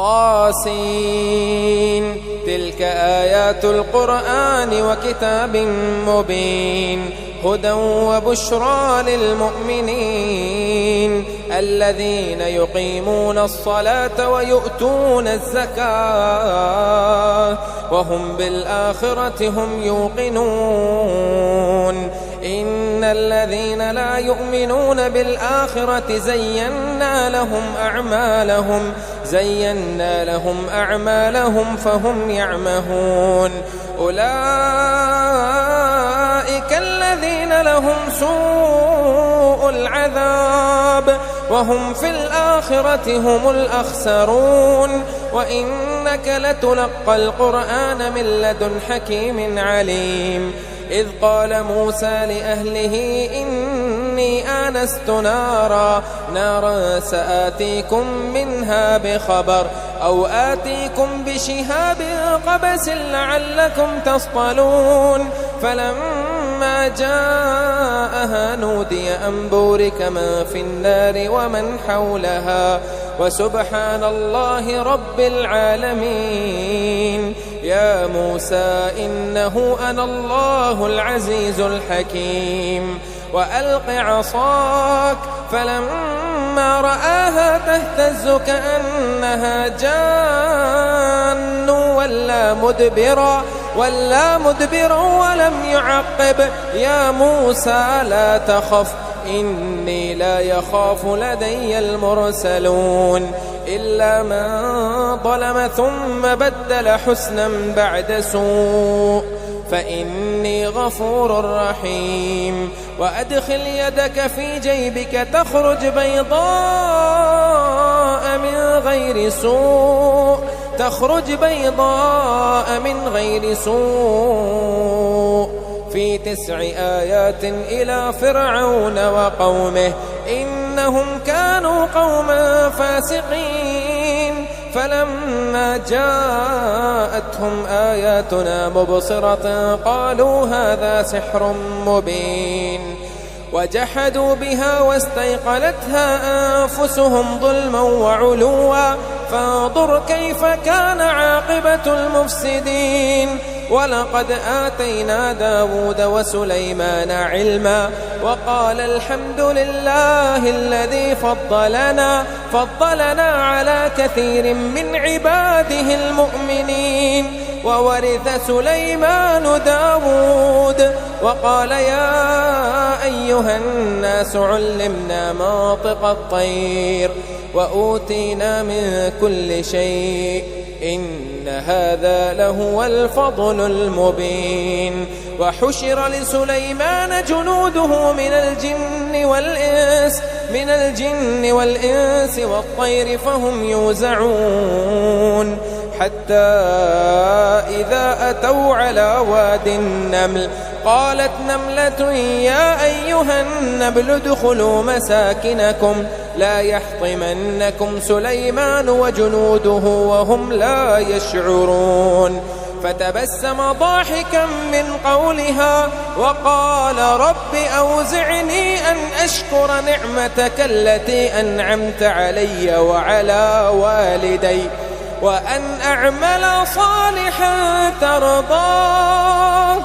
طاسين. تلك آيات القرآن وكتاب مبين، هدى وبشرى للمؤمنين الذين يقيمون الصلاة ويؤتون الزكاة وهم بالآخرة هم يوقنون. إن الذين لا يؤمنون بالآخرة زينا لهم أعمالهم فهم يعمهون. أولئك الذين لهم سوء العذاب وهم في الآخرة هم الأخسرون. وإنك لتلقى القرآن من لدن حكيم عليم. إذ قال موسى لأهله إني آنست نارا سآتيكم منها بخبر أو آتيكم بشهاب قبس لعلكم تصطلون. فلما جاءها نودي أن بورك من في النار ومن حولها وسبحان الله رب العالمين. يا موسى إنه أنا الله العزيز الحكيم. وألق عصاك فلما رآها تهتز كأنها جان ولا مدبرا ولم يعقب. يا موسى لا تخف إني لا يخاف لدي المرسلون إلا من ظلم ثم بدل حسنا بعد سوء فإني غفور رحيم. وأدخل يدك في جيبك تخرج بيضاء من غير سوء في 9 آيات إلى فرعون وقومه إنهم كانوا قوما فاسقين. فلما جاءتهم آياتنا مبصرة قالوا هذا سحر مبين. وجحدوا بها واستيقنتها أنفسهم ظلما وعلوا فانظر كيف كان عاقبة المفسدين. ولقد آتينا داود وسليمان علما وقال الحمد لله الذي فضلنا على كثير من عباده المؤمنين. وورث سليمان داود وقال يا أيها الناس علمنا منطق الطير وأوتينا من كل شيء إن هذا لهو الفضل المبين. وحشر لسليمان جنوده من الجن والإنس والطير فهم يوزعون حتى إذا أتوا على واد النمل قالت نملة يا أيها النمل ادخلوا مساكنكم لا يحطمنكم سليمان وجنوده وهم لا يشعرون. فتبسم ضاحكا من قولها وقال رب أوزعني أن أشكر نعمتك التي أنعمت علي وعلى والدي وأن أعمل صالحا ترضاه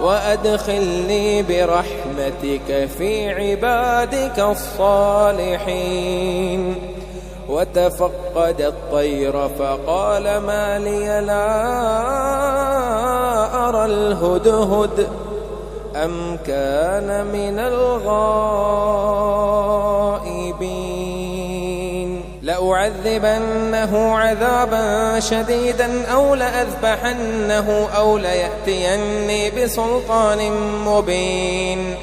وأدخلني برحمتك في عبادك الصالحين. وتفقد الطير فقال ما لي لا أرى الهدهد أم كان من الغائبين. لأعذبنه عذابا شديدا أو لأذبحنه أو ليأتيني بسلطان مبين.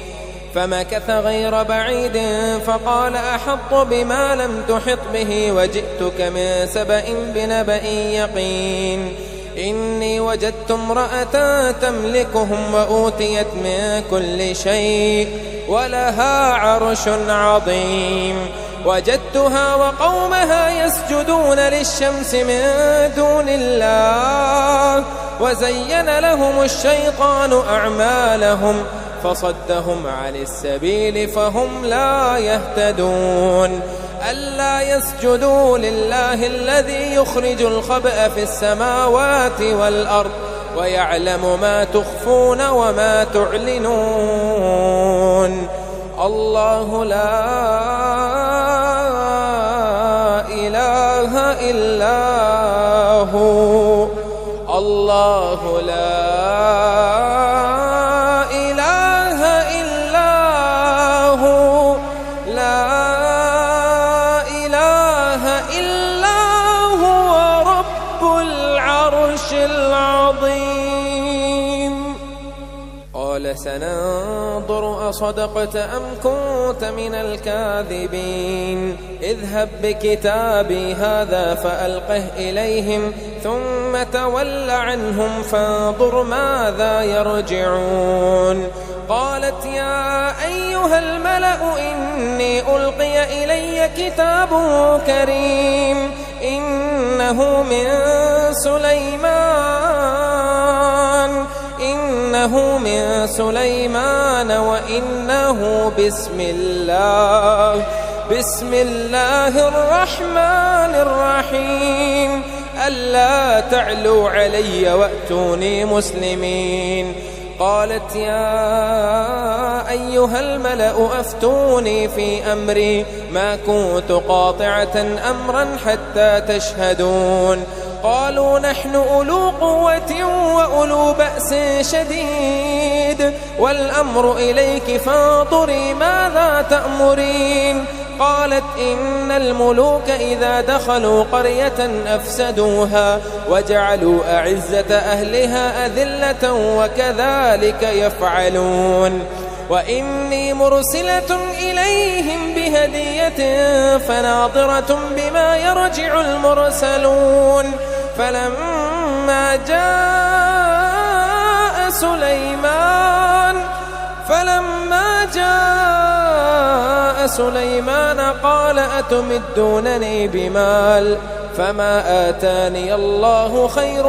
فمكث غير بعيد فقال أحط بما لم تحط به وجئتك من سبأ بنبأ يقين. إني وجدت امرأة تملكهم وأوتيت من كل شيء ولها عرش عظيم. وجدتها وقومها يسجدون للشمس من دون الله وزين لهم الشيطان أعمالهم فصدهم عن السبيل فهم لا يهتدون. ألا يسجدوا لله الذي يخرج الخبأ في السماوات والأرض ويعلم ما تخفون وما تعلنون. الله لا إله إلا هو، الله لا إله إلا هو، لا إله إلا هو رب العرش العظيم. قال سننظر أصدقت أم كنت من الكاذبين. اذهب بكتابي هذا فألقه إليهم ثم تول عنهم فانظر ماذا يرجعون. قالت يا أيها الملأ إني ألقي إلي كتاب كريم إنه من سليمان وإنه بسم الله الرحمن الرحيم ألا تعلوا علي وأتوني مسلمين. قالت يا أيها الملأ أفتوني في أمري ما كنت قاطعة أمرا حتى تشهدون. قالوا نحن أولو قوة وأولو بأس شديد والأمر إليك فانظري ماذا تأمرين. قالت إن الملوك إذا دخلوا قرية أفسدوها وجعلوا أعزة أهلها أذلة وكذلك يفعلون. وإني مرسلة إليهم بهدية فناظرة بما يرجع المرسلون. فلما جاء سليمان قال أتمدونني بمال فما آتاني الله خير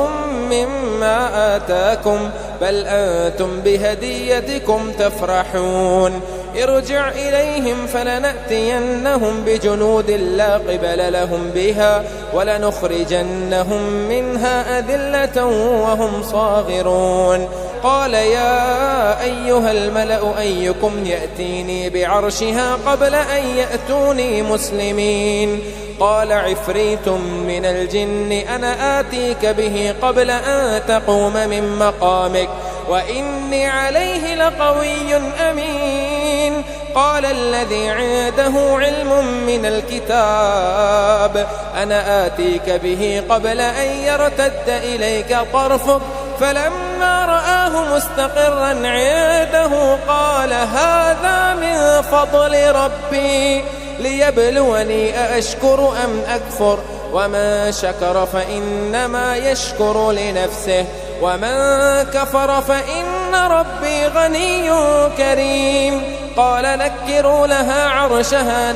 مما آتاكم بل أنتم بهديتكم تفرحون. ارجع إليهم فلنأتينهم بجنود لا قبل لهم بها ولنخرجنهم منها أذلة وهم صاغرون. قال يا أيها الملأ أيكم يأتيني بعرشها قبل أن يأتوني مسلمين. قال عفريت من الجن أنا آتيك به قبل أن تقوم من مقامك وإني عليه لقوي أمين. قال الذي عنده علم من الكتاب أنا آتيك به قبل أن يرتد إليك طرفك فلما رآه مستقرا عنده قال هذا من فضل ربي ليبلوني أأشكر أم أكفر ومن شكر فإنما يشكر لنفسه ومن كفر فإن ربي غني كريم. قال نكروا لها عرشها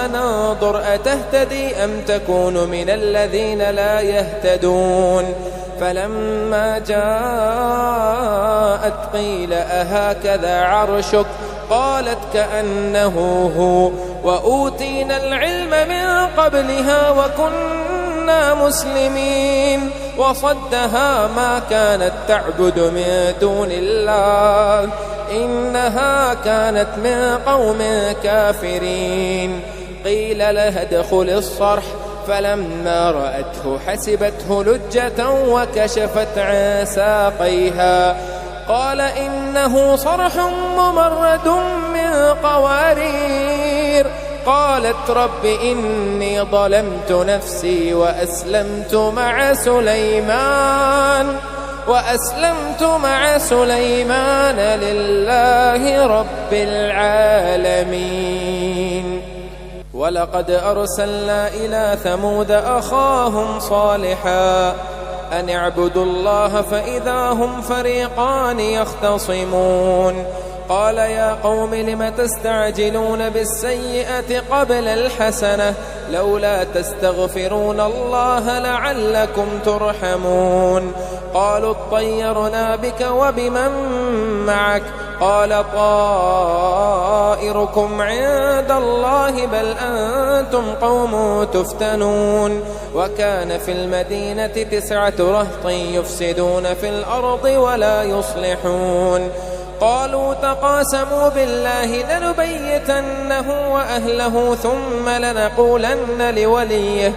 ننظر أتهتدي أم تكون من الذين لا يهتدون. فلما جاءت قيل أهكذا عرشك قالت كأنه هو وأوتينا العلم من قبلها وكنا مسلمين. وصدها ما كانت تعبد من دون الله إنها كانت من قوم كافرين. قيل لها ادخل الصرح فلما رأته حسبته لجة وكشفت عن ساقيها قال إنه صرح ممرد من قوارير. قالت رب إني ظلمت نفسي وأسلمت مع سليمان لله رب العالمين. ولقد أرسلنا إلى ثمود أخاهم صالحا أن اعبدوا الله فإذا هم فريقان يختصمون. قال يا قوم لم تستعجلون بالسيئة قبل الحسنة لولا تستغفرون الله لعلكم ترحمون. قالوا اطيرنا بك وبمن معك قال طائركم عند الله بل أنتم قوم تفتنون وكان في المدينة 9 رهط يفسدون في الأرض ولا يصلحون قالوا تقاسموا بالله لنبيتنه وأهله ثم لنقولن لوليه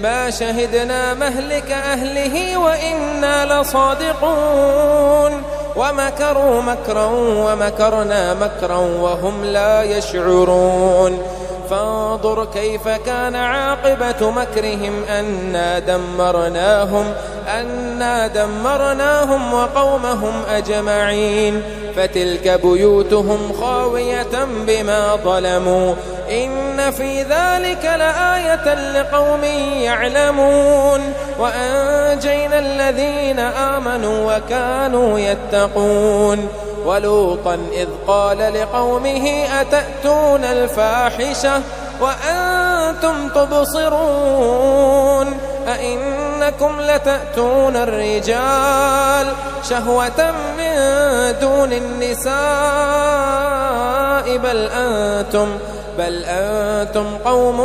ما شهدنا مهلك أهله وإنا لصادقون ومكروا مكرا ومكرنا مكرا وهم لا يشعرون فانظر كيف كان عاقبة مكرهم أنا دمرناهم وقومهم أجمعين فتلك بيوتهم خاوية بما ظلموا إن في ذلك لآية لقوم يعلمون وأنجينا الذين آمنوا وكانوا يتقون ولوطا إذ قال لقومه أتأتون الفاحشة وأنتم تبصرون أئنكم لتأتون الرجال شهوة من دون النساء بل أنتم قوم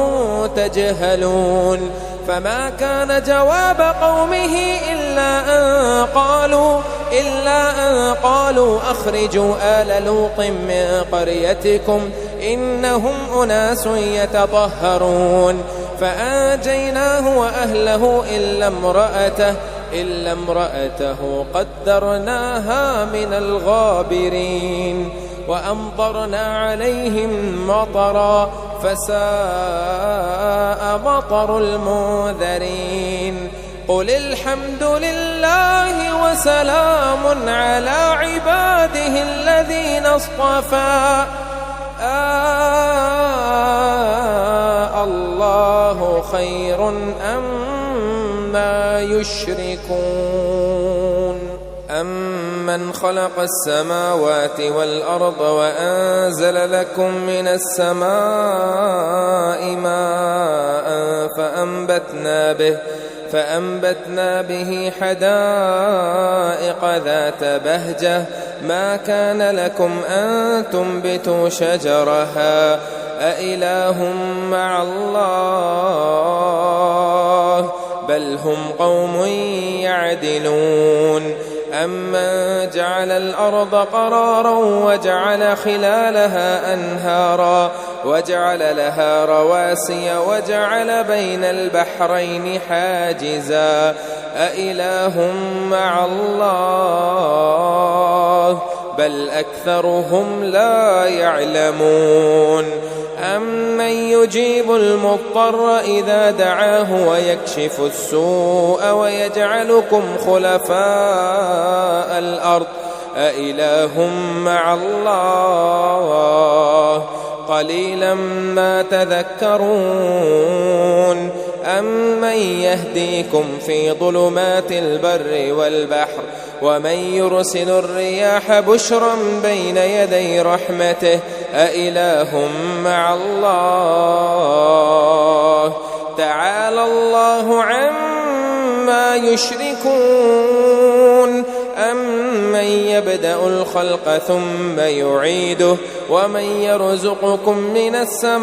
تجهلون فما كان جواب قومه إلا أن قالوا أخرجوا آل لوط من قريتكم إنهم أناس يتطهرون فأنجيناه وأهله إلا امرأته قدرناها من الغابرين وأمطرنا عليهم مطرا فساء مطر المنذرين قل الحمد لله وسلام على عباده الذين اصطفى الله خير أما يشركون أمن خلق السماوات والأرض وأنزل لكم من السماء ماء فأنبتنا به حدائق ذات بهجة ما كان لكم أن تنبتوا شجرها أإله مع الله بل هم قوم يعدلون أمن جعل الأرض قرارا وجعل خلالها أنهارا وجعل لها رواسي وجعل بين البحرين حاجزا أإله مع الله بل أكثرهم لا يعلمون أمن يجيب المضطر إذا دعاه ويكشف السوء ويجعلكم خلفاء الأرض أإله مع الله قليلا ما تذكرون أمن يهديكم في ظلمات البر والبحر ومن يرسل الرياح بشرا بين يدي رحمته أإله مع الله تعالى الله عما يشركون أمن يبدأ الخلق ثم يعيده ومن يرزقكم من السماء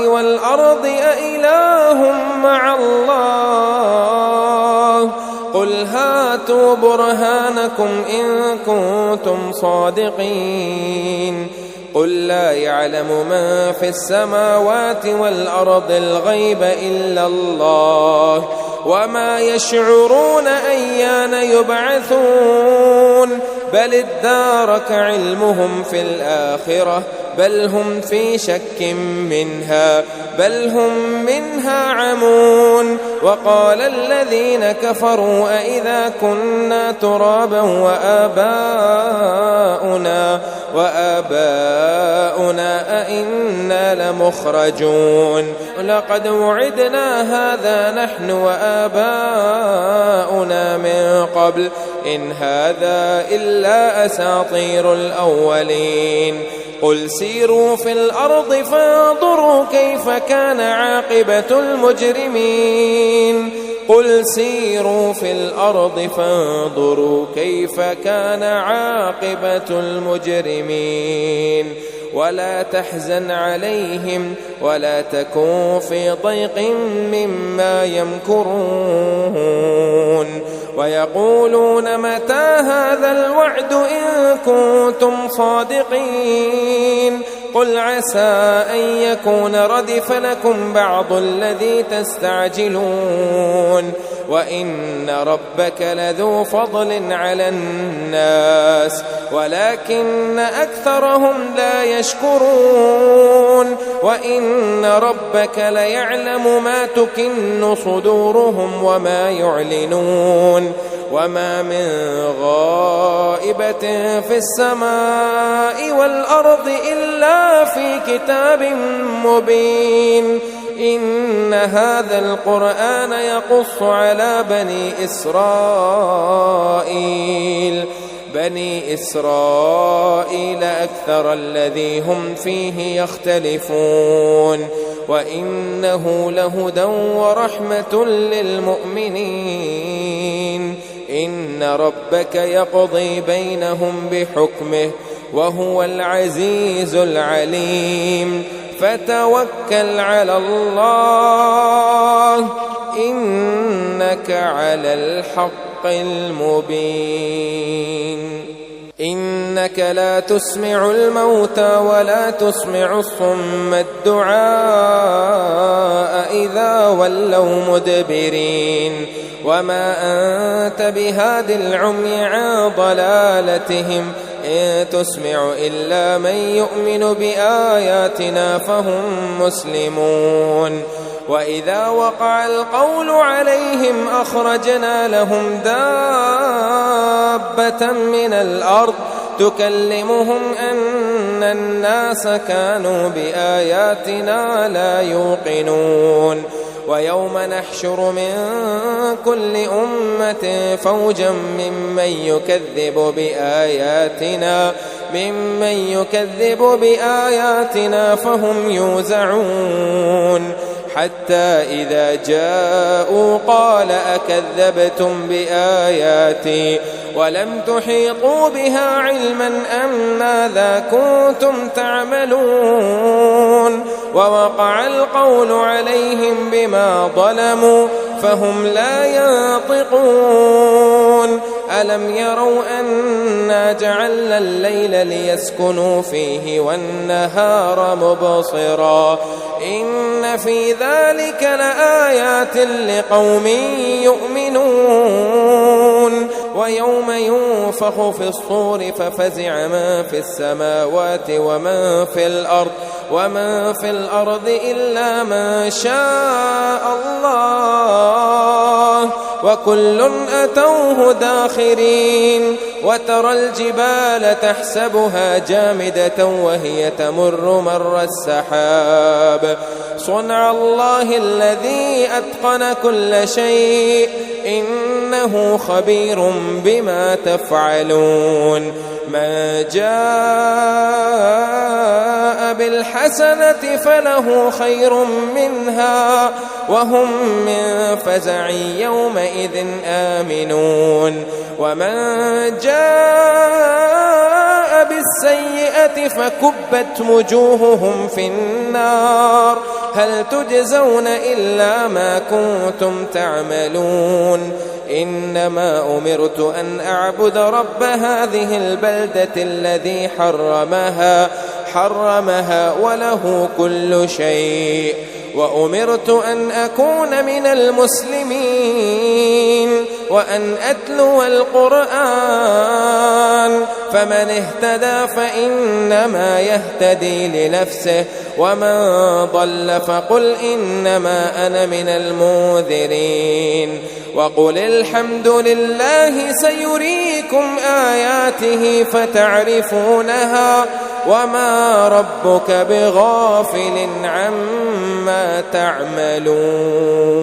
والأرض أإله مع الله قل هاتوا برهانكم إن كنتم صادقين قل لا يعلم من في السماوات والأرض الغيب إلا الله وما يشعرون أيان يبعثون بل ادارك علمهم في الآخرة بل هم في شك منها بل هم منها عمون وقال الذين كفروا أئذا كنا ترابا وآباؤنا أئنا لمخرجون لقد وعدنا هذا نحن وآباؤنا من قبل إن هذا إلا أساطير الأولين قل سيروا في الأرض فانظروا كيف كان عاقبة المجرمين قل سيروا في الأرض فانظروا كيف كان عاقبة المجرمين ولا تحزن عليهم ولا تكن في ضيق مما يمكرون ويقولون متى هذا الوعد إن كنتم صادقين قل عسى أن يكون ردف لكم بعض الذي تستعجلون وإن ربك لذو فضل على الناس ولكن أكثرهم لا يشكرون وإن ربك ليعلم ما تكن صدورهم وما يعلنون وما من غائبة في السماء والأرض إلا في كتاب مبين إن هذا القرآن يقص على بني إسرائيل أكثر الذي هم فيه يختلفون وإنه لهدى ورحمة للمؤمنين إن ربك يقضي بينهم بحكمه وهو العزيز العليم فتوكل على الله إنك على الحق المبين إنك لا تسمع الموتى ولا تسمع الصم الدعاء إذا ولوا مدبرين وما أنت بهاد العمي عن ضلالتهم إن تسمع إلا من يؤمن بآياتنا فهم مسلمون وإذا وقع القول عليهم أخرجنا لهم دابة من الأرض تكلمهم أن الناس كانوا بآياتنا لا يوقنون ويوم نحشر من كل أمة فوجا ممن يكذب بآياتنا فهم يوزعون حتى إذا جاءوا قال أكذبتم بآياتي ولم تحيطوا بها علما أم ماذا كنتم تعملون ووقع القول عليهم بما ظلموا فهم لا ينطقون ألم يروا أنا جعلنا الليل ليسكنوا فيه والنهار مبصرا إن في ذلك لآيات لقوم يؤمنون ويوم ينفخ في الصور ففزع من في السماوات ومن في الأرض إلا من شاء الله وكل أتوه داخرين وترى الجبال تحسبها جامدة وهي تمر مر السحاب صنع الله الذي أتقن كل شيء إنه خبير بما تفعلون من جاء بالحسنة فله خير منها وهم من فزع يومئذ آمنون ومن جاء بالسيئة فكبت وجوههم في النار هل تجزون إلا ما كنتم تعملون إنما أمرت أن أعبد رب هذه البلدة الذي حرمها وله كل شيء وأمرت أن أكون من المسلمين وأن أتلو القرآن فمن اهتدى فإنما يهتدي لنفسه ومن ضل فقل إنما أنا من المنذرين وقل الحمد لله سيريكم آياته فتعرفونها وما ربك بغافل عما تعملون.